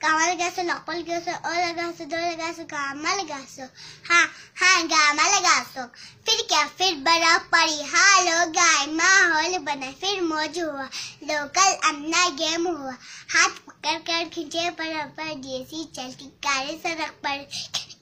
Gamal gaso, lokpal gaso, ola gaso, dola gaso, gamal gaso, हाँ gamma लगा सो फिर क्या फिर बर्फ पड़ी हाल हो गए माहौल बना फिर मौज हुआ लोकल अन्ना गेम हुआ हाथ पकड़ कर खींचे पर जैसी चलती काले सड़क पर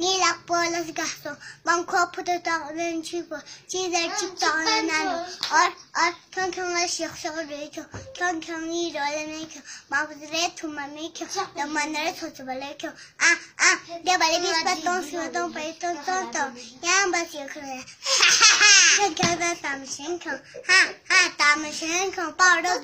नीला पोलस गासो बंखो फुटो ताउन छिपो चीज़ चिपटाउन नानो और थोंथोंगा शिक्षो रेचो थोंथोंगी रोले में क्यों मापुरे थुमा में क्यों लमनरे सोचो बले क्यों दे बले बीस पत्तों सिवतों पे तो यहाँ बस ये खुले क्या था तामशें क्यों तामशें क्यों पाउडर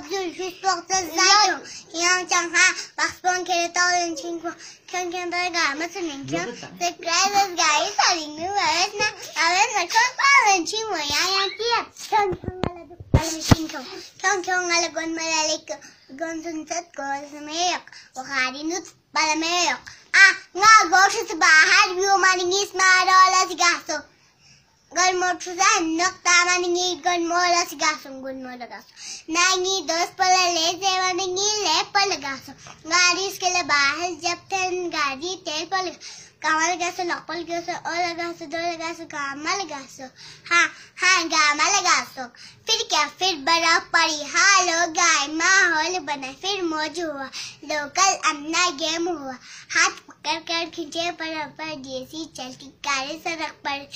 जुल्फी पॉक्टर जायो यहाँ चंगा बक्सबों के ताउन चिंको क्यों बरगा मसलिन क्यों the grass guys are in the world na awen na kon palan chingo yang kia kyong ala gon malalik gon sunset gos meyak wakari nut balameyak nga goshes bahar view maningis marola sigaso gon motuza nokta maningi gon mola sigaso gon mola gaso nangi dos pala leze maningi le pala gaso garis ke le bahar jab ten gadi tel pala Gamal gaso, lokpal gaso, ola gaso, dola gaso, gamal gaso, हाँ gamma लगा सो फिर क्या फिर बर्फ पड़ी हाल हो गए माहौल बना फिर मौज हुआ लोकल अन्ना गेम हुआ हाथ पकड़ कर खींचे पर जैसी चलती काले सड़क पर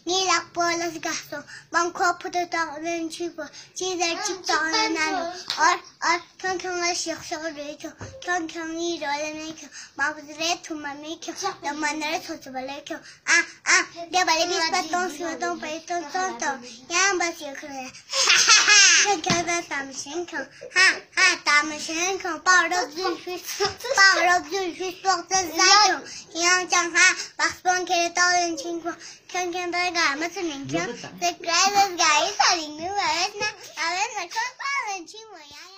नीला पोलस गासो बंखो फुटो ताउन छिपो चीज़ चिपटाउन नानो और थोंथोंगा शिक्षो रेचो थोंथोंगी रोले में क्यों मापुरे थुमा में क्यों लमनरे सोचो बले क्यों दे बले बीस पत्तों सिवतों पे तो यहाँ बस ये खुले क्या था तामशें क्यों तामशें क्यों पाउडर जुल्फी पॉक्टर जायो यहाँ चंगा बक्सबों के ताउन चिंको क्यों बरगा मसलिन क्यों the grass guys are in the world na awen na kon palan chingo